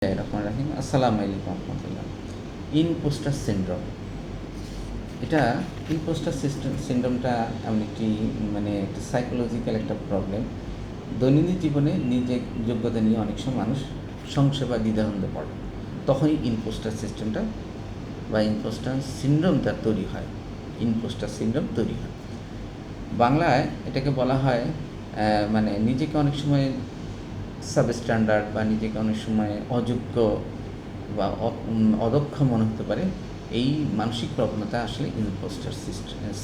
রহিম আসসালামু আলাইকুম রহমতুল্লাহ। Impostor syndrome, এটা ইম্পোস্টার সিনড্রোমটা এমন একটি একটা সাইকোলজিক্যাল একটা প্রবলেম। দৈনন্দিন জীবনে নিজের যোগ্যতা নিয়ে অনেক সময় মানুষ সংশয় বা দ্বিধাদ্বন্দ্বে পড়ে, তখনই ইম্পোস্টার সিস্টেমটা বা ইম্পোস্টার সিনড্রোমটা তৈরি হয়। ইম্পোস্টার সিনড্রোম তৈরি হয়, বাংলায় এটাকে বলা হয় নিজেকে অনেক সময় সাবস্ট্যান্ডার্ড বা নিজেকে অনেক সময় অযোগ্য বা অদক্ষ মনে হতে পারে। এই মানসিক প্রবণতা আসলে ইম্পোস্টার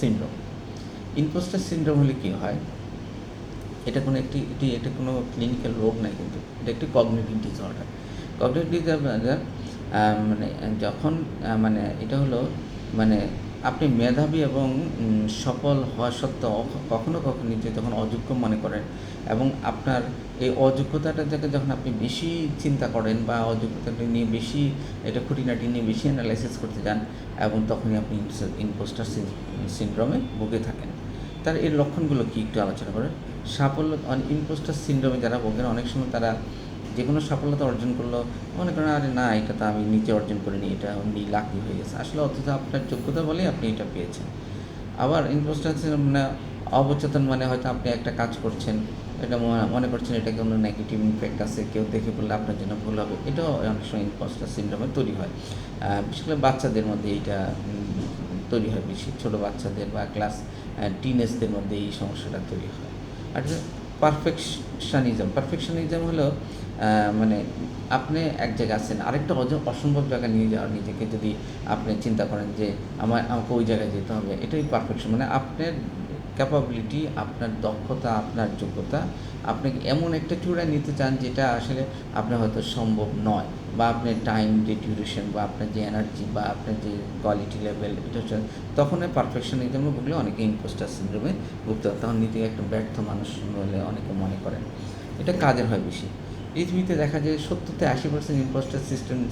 সিনড্রোম। ইম্পোস্টার সিনড্রোম হলে কী হয়, এটা কোনো ক্লিনিক্যাল রোগ নয়, কিন্তু এটা একটি কগনিটিভ ডিসঅর্ডার। কগনিটিভ ডিসঅর্ডার যখন এটা হলো আপনি মেধাবী এবং সফল হওয়া সত্ত্বেও কখনো নিজে যখন অযোগ্য মনে করেন এবং আপনার এই অযোগ্যতাটা থেকে যখন আপনি বেশি চিন্তা করেন বা অযোগ্যতাটা নিয়ে বেশি এটা খুঁটিনাটি নিয়ে বেশি অ্যানালাইসিস করতে যান, এবং তখনই আপনি ইম্পোস্টার সিনড্রোমে ভুগে থাকেন। তার এর লক্ষণগুলো কি একটু আলোচনা করেন। সাফল্য ইম্পোস্টার সিনড্রোমে যারা ভোগেন, অনেক সময় তারা যে কোনো সফলতা অর্জন করলো মনে করেন আরে না, এটা তো আমি নিজে অর্জন করিনি, এটা অমনি লাকি হয়ে গেছে, আসলে অথচ আপনার যোগ্যতা বলেই আপনি এটা পেয়েছেন। আবার ইম্পোস্টার অবচেতন হয়তো আপনি একটা কাজ করছেন, এটা মনে করছেন এটা কোনো নেগেটিভ ইমপ্যাক্ট আছে, কেউ দেখে বললে আপনার জন্য ভুল হবে, এটাও অনেক সময় ইম্পোস্টার সিনড্রোমে তৈরি হয়। বিশেষ করে বাচ্চাদের মধ্যে এইটা তৈরি হয় বেশি, ছোটো বাচ্চাদের বা ক্লাস টিনেজদের মধ্যে এই সমস্যাটা তৈরি হয়। আর পারফেকশনিজম হলো আপনি এক জায়গায় আছেন, আরেকটা অসম্ভব জায়গায় নিয়ে যাওয়ার নিজেকে যদি আপনি চিন্তা করেন যে আমাকে ওই জায়গায় যেতে হবে, এটাই পারফেকশন। আপনার ক্যাপাবিলিটি, আপনার দক্ষতা, আপনার যোগ্যতা আপনাকে এমন একটা চূড়ায় নিতে চান যেটা আসলে আপনার হয়তো সম্ভব নয়, বা আপনার টাইম যে ডিউরেশন বা আপনার যে এনার্জি বা আপনার যে কোয়ালিটি লেভেল, এটা হচ্ছে তখন পারফেকশনিজমে ভুগলে অনেকে ইম্পোস্টার সিনড্রোমে ভুগতে হয়। তখন নিজেকে একটা ব্যর্থ মানুষ বলে অনেকে মনে করেন। এটা কাজের হয় বেশি। পৃথিবীতে দেখা যায় 70-80% ইম্পোস্টার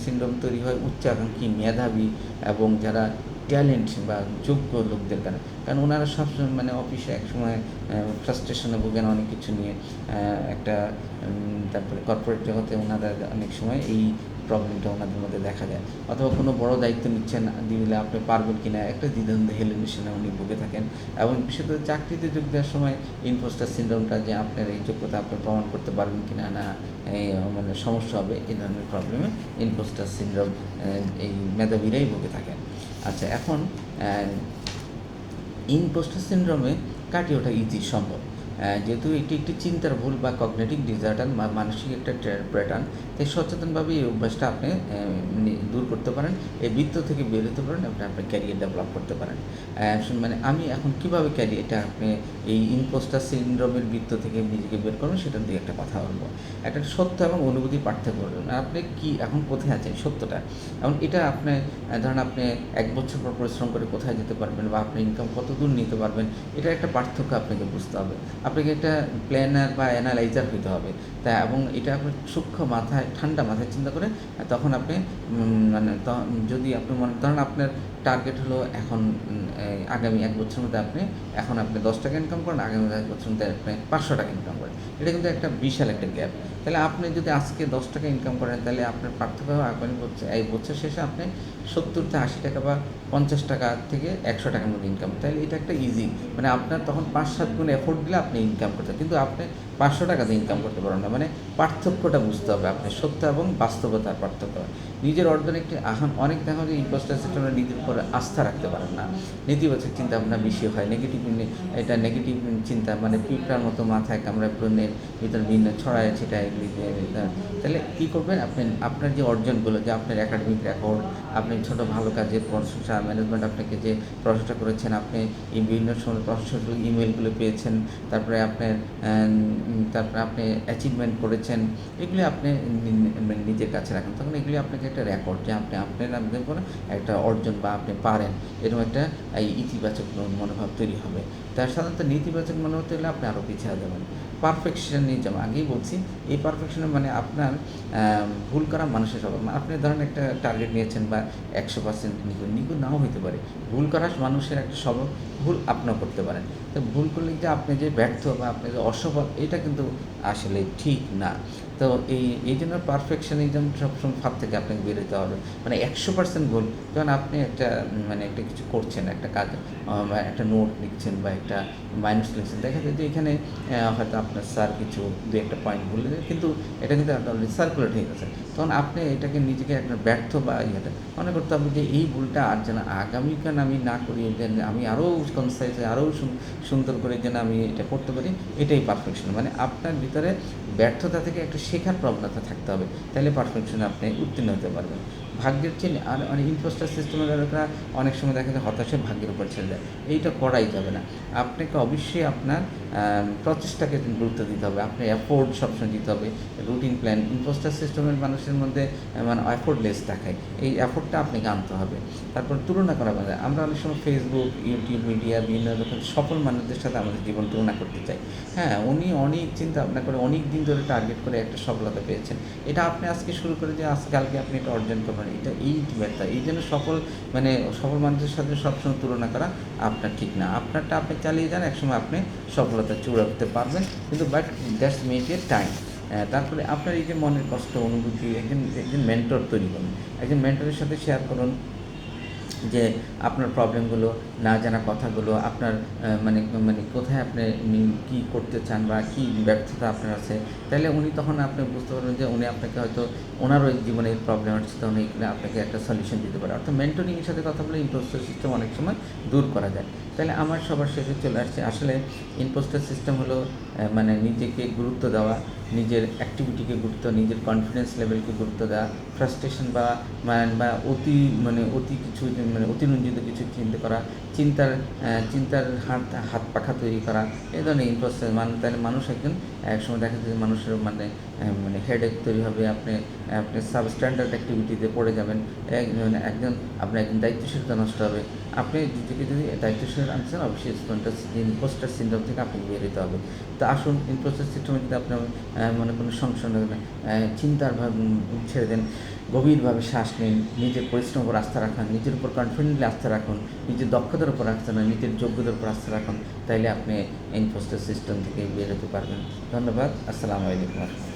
সিনড্রোম তৈরি হয় উচ্চাকাঙ্ক্ষী, মেধাবী এবং যারা ট্যালেন্ট বা যোগ্য লোকদের কারণ ওনারা সবসময় অফিসে একসময় ফ্রাস্ট্রেশনে ভোগেন অনেক কিছু নিয়ে, একটা তারপরে কর্পোরেট জগতে ওনারা অনেক সময় এই প্রবলেমটা ওনাদের মধ্যে দেখা যায়, অথবা কোনো বড় দায়িত্ব নিচ্ছেন, দিলে আপনি পারবেন কি না একটা দ্বিধাদ্বন্দ্ব হেলেনিশনে উনি ভুগে থাকেন। এবং বিশেষত চাকরিতে যোগ দেওয়ার সময় ইম্পোস্টার সিনড্রোমটা, যে আপনার এই যোগ্যতা আপনি প্রমাণ করতে পারবেন কি না, না এই সমস্যা হবে, এই ধরনের প্রবলেমে ইম্পোস্টার সিনড্রোম এই মেধাবীরাই ভুগে থাকেন। আচ্ছা, এখন ইম্পোস্টার সিনড্রোমে কাটিয়ে ওঠা ইজি সম্ভব, যেহেতু এটি একটি চিন্তার ভুল বা কগনিটিভ ডিসঅর্ডার বা মানসিক একটা প্যাটার্ন, তাই সচেতনভাবে এই অভ্যাসটা আপনি দূর করতে পারেন, এই বৃত্ত থেকে বের হতে পারেন, আপনি আপনার ক্যারিয়ার ডেভেলপ করতে পারেন। আমি এখন কীভাবে ক্যারিয়ারটা আপনি এই ইম্পোস্টার সিনড্রোমের বৃত্ত থেকে নিজেকে বের করবেন সেটার দিকে একটা কথা বলবো। একটা সত্য এবং অনুভূতির পার্থক্য করবেন, আপনি কি এখন কোথায় আছেন সত্যটা, এবং এটা আপনি ধরেন আপনি 1 বছর পর পরিশ্রম করে কোথায় যেতে পারবেন বা আপনি ইনকাম কত দূর নিতে পারবেন, এটার একটা পার্থক্য আপনাকে বুঝতে হবে। আপনাকে একটা প্ল্যানার বা অ্যানালাইজার হইতে হবে, তাই এবং এটা আপনার সূক্ষ্ম মাথায়, ঠান্ডা মাথায় চিন্তা করে তখন আপনি যদি আপনি মনে ধরেন আপনার টার্গেট হলো এখন আগামী 1 বছরের মধ্যে আপনি 10 টাকা ইনকাম করেন, আগামী 1 বছরের মধ্যে আপনি 500 টাকা ইনকাম করেন, এটা কিন্তু একটা বিশাল একটা গ্যাপ। তাহলে আপনি যদি আজকে 10 টাকা ইনকাম করেন, তাহলে আপনার পার্থক্য হবে আগামী বছর, এই বছর শেষে আপনি 70-80 টাকা বা 50 টাকা থেকে 100 টাকার মধ্যে ইনকাম। তাহলে এটা একটা ইজি, আপনার তখন 5-7 গুণ এফোর্ট দিলে আপনি ইনকাম করতে, কিন্তু আপনি 500 টাকাতে ইনকাম করতে পারেন না। পার্থক্যটা বুঝতে হবে, আপনি সত্য এবং বাস্তবতার পার্থক্য। নিজের অর্জনে একটি অনেক দেখা যায় ইম্পোস্টার সিস্টেমে নিজের উপর আস্থা রাখতে পারেন না, নেতিবাচক চিন্তা ভাবনা বেশি হয়, নেগেটিভ চিন্তা পিঁপড়ার মতো মাথায় কামড়ায় ব্রেনের ভিতরে বিভিন্ন ছড়ায় ছিটায় এগুলি। তাহলে কী করবেন, আপনি আপনার যে অর্জনগুলো, যে আপনার একাডেমিক রেকর্ড, আপনি ছোটো ভালো কাজের প্রশংসা, ম্যানেজমেন্ট আপনাকে যে প্রশংসা করেছেন, আপনি এই বিভিন্ন সময় প্রশংসাগুলো ইমেলগুলো পেয়েছেন, তারপরে আপনি অ্যাচিভমেন্ট করেছেন, এগুলি আপনি নিজের কাছে রাখেন, তখন এগুলি আপনাকে একটা রেকর্ড, যে আপনার নামে কোনো একটা অর্জন বা আপনি পারেন, এরকম একটা ইতিবাচক মনোভাব তৈরি হবে। তার সাধারণত নেতিবাচক মনোভাব তৈরি হলে আপনি আরও পিছিয়ে যাবেন। পারফেকশনিজম, আগেই বলছি, এই পারফেকশনে আপনার ভুল করা মানুষের স্বভাব। আপনি ধরেন একটা টার্গেট নিয়েছেন বা 100% নিখুঁত নাও হতে পারে, ভুল করা মানুষের একটা স্বভাব, ভুল আপনিও করতে পারেন। তো ভুল করলে যে আপনি যে ব্যর্থ বা আপনি যে অসফল, এটা কিন্তু আসলে ঠিক না। তো এই জন্য পারফেকশনিজম সবসময় ফাঁদ থেকে আপনাকে বেরোতে হবে। মানে 100% ভুল, যখন আপনি একটা মানে একটা কিছু করছেন, একটা কাজ বা একটা নোট লিখছেন বা একটা মাইনাস লিখছেন, দেখা যায় যে এখানে হয়তো আপনার স্যার কিছু ২-১টা পয়েন্ট বলে দেন, কিন্তু এটা কিন্তু অলরেডি সার্কুলেট হয়ে গেছে। তখন আপনি এটাকে নিজেকে একটা ব্যর্থ বা ইয়েতে মনে করতে হবে যে এই ভুলটা আর যেন আগামীকাল আমি না করি, যেন আমি আরও কনসাইজ আরও সুন্দর করে যেন আমি এটা করতে পারি, এটাই পারফেকশন। মানে আপনার ভিতরে ব্যর্থতা থেকে একটা শেখার প্রবণতা থাকতে হবে, তাহলে পারফেকশনে আপনি উত্তীর্ণ হতে পারবেন। ভাগ্যের চেয়ে আর অনেক ইম্পোস্টার সিস্টেমের লোকেরা অনেক সময় দেখা যায় হতাশে ভাগ্যের উপর ছেড়ে দেয়। এইটা করাই যাবে না। আপনাকে অবশ্যই আপনার প্রচেষ্টাকে গুরুত্ব দিতে হবে, আপনার এফোর্ট সবসময় দিতে হবে, রুটিন প্ল্যান। ইম্পোস্টার সিস্টেমের মানুষের মধ্যে মানে এফোর্টলেস দেখায়, এই এফোর্টটা আপনাকে আনতে হবে। তারপর তুলনা করা যায়, আমরা অনেক সময় ফেসবুক, ইউটিউব, মিডিয়া বিভিন্ন রকম সফল মানুষদের সাথে আমাদের জীবন তুলনা করতে চাই। হ্যাঁ, উনি অনেক চিন্তা ভাবনা করে অনেক দিন ধরে টার্গেট করে একটা সফলতা পেয়েছেন। এটা আপনি আজকে শুরু করে যে কালকে আপনি এটা অর্জন করবেন, এটা এই ব্যর্থতা। এই জন্য মানে সফল মানুষের সাথে সবসময় তুলনা করা আপনার ঠিক না। আপনারটা আপনি চালিয়ে যান, একসময় আপনি সফলতা চূড়াতে পারবেন, কিন্তু but that's make a time. তারপরে আপনার এই যে মনের কষ্ট অনুভূতি, একজন মেন্টর তৈরি করুন, একজন মেন্টরের সাথে শেয়ার করুন যে আপনার প্রবলেমগুলো, না জানা কথাগুলো, আপনার মানে মানে কোথায় আপনি কী করতে চান বা কী ব্যর্থতা আপনার আছে, তাহলে উনি তখন আপনি বুঝতে পারবেন যে উনি আপনাকে হয়তো ওনারও এই জীবনে এই প্রবলেম হচ্ছে, তখন এইখানে আপনাকে একটা সলিউশন দিতে পারে। অর্থাৎ মেন্টরিংয়ের সাথে কথা বলে ইম্পোস্টার সিস্টেম অনেক সময় দূর করা যায়। তাহলে আমার সবার শেষে চলে আসছে, আসলে ইম্পোস্টার সিস্টেম হলো মানে নিজেকে গুরুত্ব দেওয়া, নিজের অ্যাক্টিভিটিকে গুরুত্ব, নিজের কনফিডেন্স লেভেলকে গুরুত্ব দেওয়া, ফ্রাস্ট্রেশন বা অতি কিছু মানে অতিরঞ্জিত কিছু চিন্তা করা, চিন্তার হাত পাখা তৈরি করা, এই ধরনের ইম্পোস্টার তাহলে মানুষ একসময় দেখা যায় যে মানুষের মানে হেডেক তৈরি হবে, আপনি সাবস্ট্যান্ডার্ড অ্যাক্টিভিটিতে পড়ে যাবেন, আপনার একজন দায়িত্বশীলতা নষ্ট হবে। আপনি নিজেকে যদি দায়িত্বশীল আনছেন, অবশ্যই ইম্পোস্টার সিনড্রোম থেকে আপনাকে বের হতে হবে। তো আসুন, ইম্পোস্টার সিস্টেমে যদি আপনার মনে কোনো সংশয় চিন্তার ছেড়ে দেন, গভীরভাবে শ্বাস নিন, নিজের পরিশ্রমের উপর আস্থা রাখুন, নিজের উপর কনফিডেন্টলি আস্থা রাখুন, নিজের দক্ষতার উপর আস্থা রাখুন, নিজের যোগ্যতার উপর আস্থা রাখুন, তাইলে আপনি ইম্পোস্টার সিস্টেম থেকে বের হতে পারবেন। ধন্যবাদ। আসসালামু আলাইকুম।